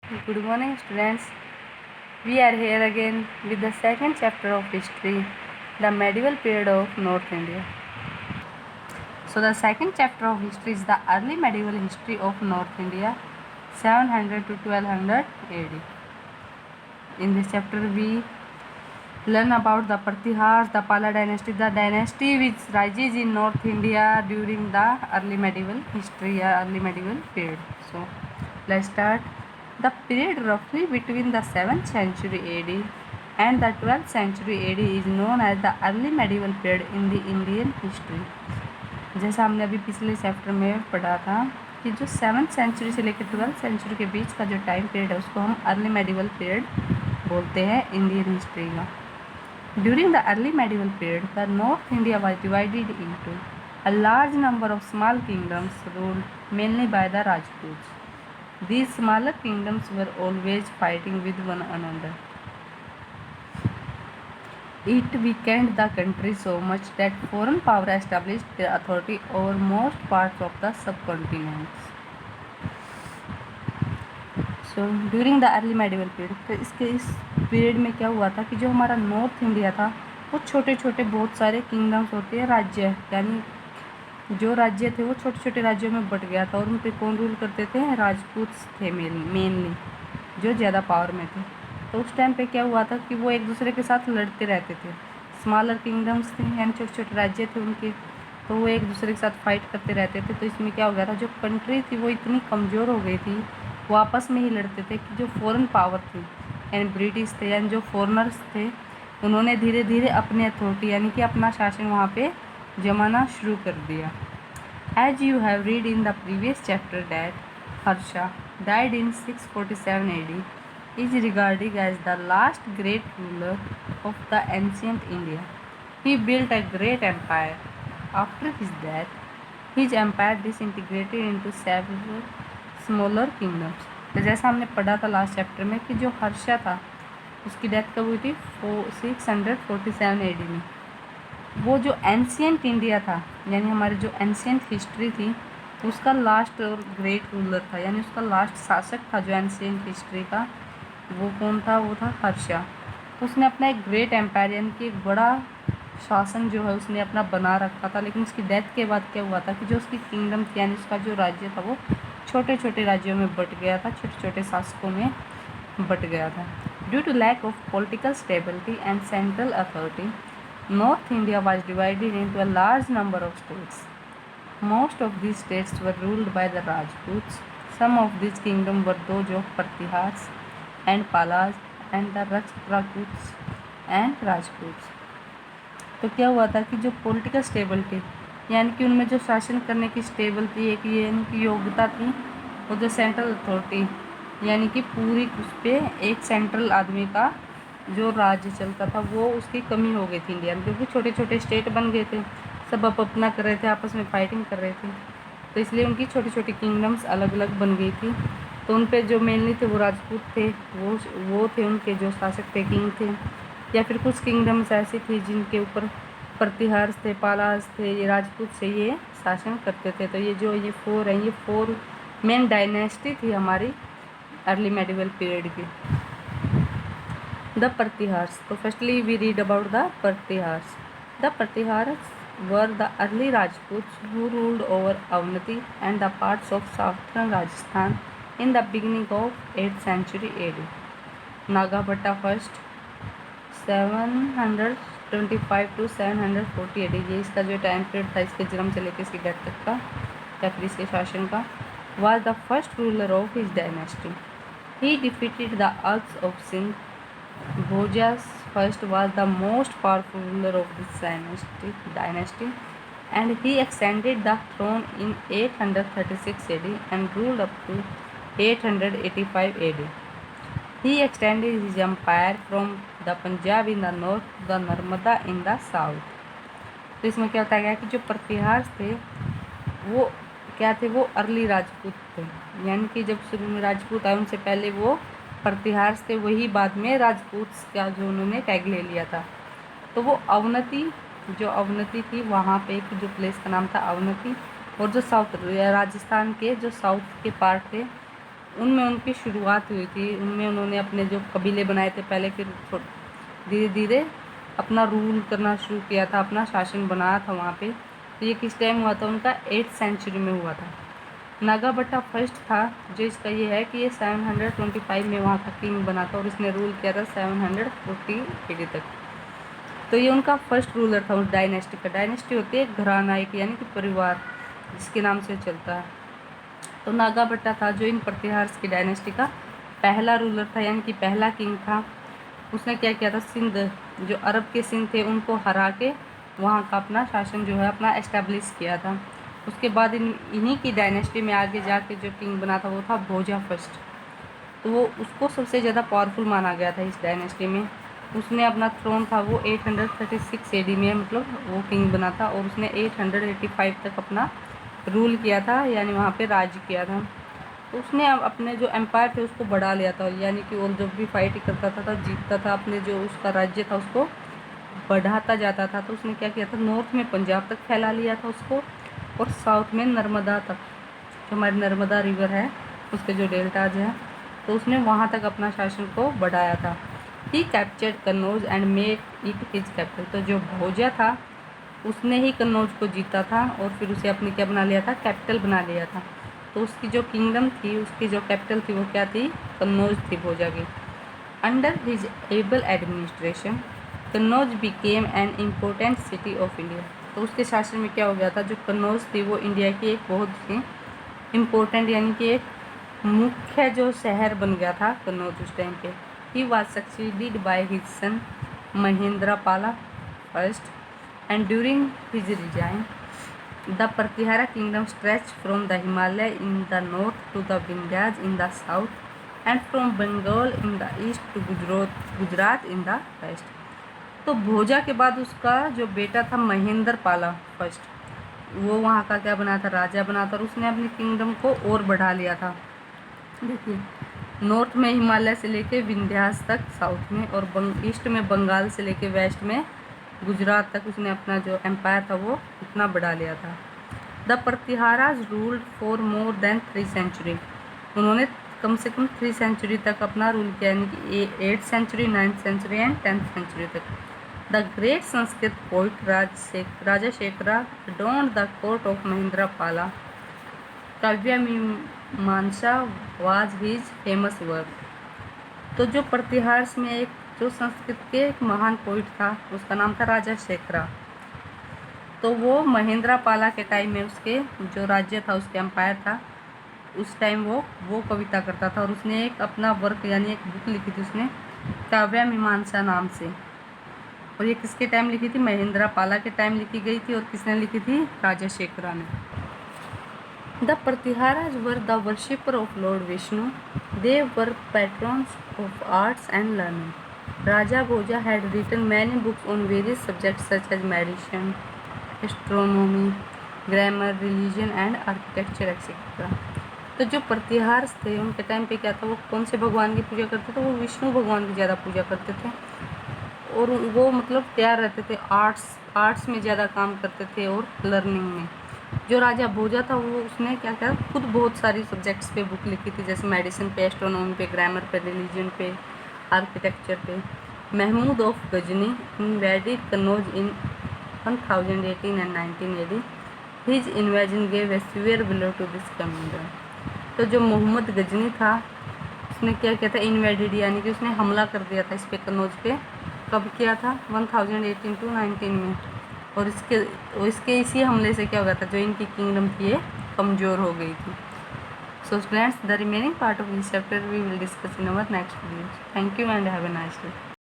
Good morning, students. We are here again with the second chapter of history, the medieval period of North India. So, the second chapter of history is the early medieval history of North India, 700 to 1200 AD. In this chapter, we learn about the Pratihars, the Pala dynasty, the dynasty which rises in North India during the early medieval history, early medieval period. So, let's start. The period roughly between the 7th century AD and the 12th century AD is known as the early medieval period in the Indian history. जैसा हमने अभी पिछले chapter में पढ़ा था कि जो 7th century से लेकर 12th सेंचुरी के बीच का जो टाइम पीरियड है उसको हम अर्ली मेडिवल पीरियड बोलते हैं इंडियन हिस्ट्री का. During the early medieval period, the North India was divided into a large number of small kingdoms ruled mainly by the Rajputs. These smaller kingdoms were always fighting with one another. It weakened the country so much that foreign power established their authority over most parts of the subcontinent. So, during the early medieval period, तो इस period में क्या हुआ था कि जो हमारा north India था वो छोटे छोटे बहुत सारे किंगडम्स होते हैं, राज्य, यानी जो राज्य थे वो छोटे छोटे राज्यों में बट गया था और उन पर कौन रूल करते थे? राजपूत थे मेनली, जो ज़्यादा पावर में थे. तो उस टाइम पे क्या हुआ था कि वो एक दूसरे के साथ लड़ते रहते थे. स्मॉलर किंगडम्स थे यानी छोटे छोटे राज्य थे उनके, तो वो एक दूसरे के साथ फाइट करते रहते थे. तो इसमें क्या हो गया था, जो कंट्री थी वो इतनी कमज़ोर हो गई थी, वो आपस में ही लड़ते थे कि जो फॉरेन पावर थी यानी ब्रिटिश थे यानी जो फॉरनर्स थे, उन्होंने धीरे धीरे अपनी अथॉरिटी यानी कि अपना शासन वहाँ पे जमाना शुरू कर दिया. As you have read in the previous chapter that Harsha died in 647 AD, is regarded as the last great ruler of the ancient India. He built a great empire. After his death, his empire disintegrated into several smaller kingdoms. तो जैसा हमने पढ़ा था last chapter में कि जो हर्षा था उसकी डेथ कब हुई थी? 647 AD में. वो जो एंशियंट इंडिया था यानी हमारी जो एंशियंट हिस्ट्री थी उसका लास्ट और ग्रेट रूलर था, यानी उसका लास्ट शासक था जो एंशियंट हिस्ट्री का, वो कौन था? वो था हर्षा. उसने अपना एक ग्रेट एम्पायर यानी कि एक बड़ा शासन जो है उसने अपना बना रखा था. लेकिन उसकी डेथ के बाद क्या हुआ था कि जो उसकी किंगडम थी यानी उसका जो राज्य था वो छोटे छोटे राज्यों में बट गया था, छोटे छोटे शासकों में बट गया था. Due to lack of political stability and central authority, North India was divided into a large number of states. Most of these states were ruled by the Rajputs. Some of these kingdoms were those of Pratihars and Palas and the Rajputs and Rajputs. तो क्या हुआ था कि जो political stability यानी कि उनमें जो शासन करने की स्टेबिलिटी एक यानी कि योग्यता थी, वो जो सेंट्रल अथॉरिटी यानी कि पूरी उस पर एक सेंट्रल आदमी का जो राज्य चलता था वो उसकी कमी हो गई थी इंडिया में, क्योंकि छोटे छोटे स्टेट बन गए थे, सब अपना कर रहे थे, आपस में फाइटिंग कर रहे थे. तो इसलिए उनकी छोटी छोटी किंगडम्स अलग अलग बन गई थी. तो उन पे जो मेनली थे वो राजपूत थे, वो थे उनके जो शासक थे, किंग थे. या फिर कुछ किंगडम्स ऐसी थी जिनके ऊपर प्रतिहार्स थे, पालास थे, ये राजपूत से ये शासन करते थे. तो ये फोर हैं, ये फोर मेन डायनेस्टी थी हमारी अर्ली मेडिवल पीरियड की. The Pratihars. So firstly we read about the Pratihars. The Pratihars were the early Rajputs who ruled over Avanti and the parts of southern Rajasthan in the beginning of 8th century AD. Nagabhatta first 725 to 740 AD, ये इसका जो time period था इसके जन्म से लेकर इसकी death तक का या फिर इसके शासन का, was the first ruler of his dynasty. He defeated the Alps of Sindh. Bhojas first was the most powerful ruler of this dynasty and he extended the throne in 836 AD and ruled up to 885 AD. He extended his empire from the Punjab in the north to the Narmada in the south. तो इसमें क्या होता गया कि जो प्रतिहार थे वो क्या थे? वो अर्ली राजपूत थे, यानी कि जब शुरू में राजपूत आए उनसे पहले वो प्रतिहार थे, वही बाद में राजपूत का जो उन्होंने टैग ले लिया था. तो वो अवनति थी वहाँ पे एक जो प्लेस का नाम था अवनति, और जो साउथ राजस्थान के जो साउथ के पार्ट थे उनमें उनकी शुरुआत हुई थी। उनमें उन्होंने अपने जो कबीले बनाए थे पहले, फिर धीरे धीरे अपना रूल करना शुरू किया था, अपना शासन बनाया था वहाँ पे। तो ये किस टाइम हुआ था उनका? 8th सेंचुरी में हुआ था। नागाभट्टा फर्स्ट था, जो इसका ये है कि ये 725 में वहाँ का किंग बना था और इसने रूल किया था 740 AD तक। तो ये उनका फर्स्ट रूलर था उस डायनेस्टी का। डायनेस्टी होती है घराना एक, यानी कि परिवार, जिसके नाम से चलता है। तो नागाभट्टा था जो इन प्रतिहार्स की डायनेस्टी का पहला रूलर था, यानी कि पहला किंग था। उसने क्या किया था? सिंध, जो अरब के सिंध थे, उनको हरा के वहाँ का अपना शासन जो है अपना एस्टेब्लिश किया था। उसके बाद इन्हीं की डायनेस्टी में आगे जाके जो किंग बना था वो था भोजा फर्स्ट। तो वो उसको सबसे ज़्यादा पावरफुल माना गया था इस डायनेस्टी में। उसने अपना थ्रोन था वो 836 AD में, मतलब वो किंग बना था, और उसने 885 तक अपना रूल किया था, यानी वहाँ पे राज किया था। तो उसने अपने जो एम्पायर थे उसको बढ़ा लिया था, यानी कि वो जब भी फाइट करता था जीतता था, अपने जो उसका राज्य था उसको बढ़ाता जाता था। तो उसने क्या किया था? नॉर्थ में पंजाब तक फैला लिया था उसको, और साउथ में नर्मदा तक, जो हमारी नर्मदा रिवर है उसके जो डेल्टाज हैं, तो उसने वहाँ तक अपना शासन को बढ़ाया था। He captured Kannauj and made it his capital. तो जो भोजा था उसने ही कन्नौज को जीता था और फिर उसे अपनी क्या बना लिया था? कैपिटल बना लिया था। तो उसकी जो किंगडम थी, उसकी जो कैपिटल थी वो क्या थी? कन्नौज थी भोजा की। Under his able administration Kannauj became an important city of India. तो उसके शासन में क्या हो गया था? जो कन्नौज थी वो इंडिया की एक बहुत ही इम्पोर्टेंट, यानी कि एक मुख्य जो शहर बन गया था कन्नौज उस टाइम पे। He was succeeded by his son Mahendra Pala first, and during his resign the Pratihara kingdom stretch from the Himalaya in the north to the Vindhyas in the south and from Bengal in the east to Gujarat in the west. तो भोजा के बाद उसका जो बेटा था Mahendra Pala first, वो वहाँ का क्या बना था? राजा बना था, और उसने अपनी किंगडम को और बढ़ा लिया था। देखिए, नॉर्थ में हिमालय से लेके विंध्यास तक साउथ में, और ईस्ट में बंगाल से लेके वेस्ट में गुजरात तक उसने अपना जो एम्पायर था वो इतना बढ़ा लिया था। The Pratiharas ruled for more than 3 century. उन्होंने कम से कम 3 सेंचुरी तक अपना रूल किया, यानी कि 8th century, 9th century and 10th century तक। The great Sanskrit poet Rajashekhara adorned the court of Mahendra Pala. Kavya मीमांसा वाज हिज फेमस वर्क। तो जो प्रतिहार्स में एक जो संस्कृत के एक महान पोइट था उसका नाम था राजा शेखरा। तो वो महेंद्र पाला के टाइम में उसके जो राज्य था, उसके एम्पायर था, उस टाइम वो कविता करता था, और उसने एक अपना वर्क यानी एक बुक लिखी थी उसने, काव्य मीमांसा नाम से। और ये किसके टाइम लिखी थी? महेंद्र पाला के टाइम लिखी गई थी। और किसने लिखी थी? राजा शेखरा ने। The Pratiharas were the worshipper of lord Vishnu. They were patrons of arts and learning. Raja Bhoja had written many books on various subjects such as medicine, astronomy, grammar, religion and architecture etcetera. तो जो प्रतिहार्स थे उनके टाइम पे क्या था? वो कौन से भगवान की पूजा करते थे? वो विष्णु भगवान की ज़्यादा पूजा करते थे, और वो मतलब तैयार रहते थे, आर्ट्स में ज़्यादा काम करते थे और लर्निंग में। जो राजा भोजा था वो उसने क्या किया? खुद बहुत सारी सब्जेक्ट्स पे बुक लिखी थी, जैसे मेडिसिन पे, एस्ट्रोनॉमी पे, ग्रामर पे, रिलीजन पे, आर्किटेक्चर पे। Mahmud of Ghazni invaded Kannauj in 1018 and 19 AD। His invasion gave a severe blow to this commander. तो जो मोहम्मद गजनी था उसने क्या किया था? इन्वेडेड, यानी कि उसने हमला कर दिया था इस पे, कन्नौज पे। कब किया था? 1018 to 19 में। और इसके इसी हमले से क्या हो गया था? जो इनकी किंगडम थी ये कमज़ोर हो गई थी। So friends, the remaining part of this chapter we will discuss in our next video. Thank you and have a nice day.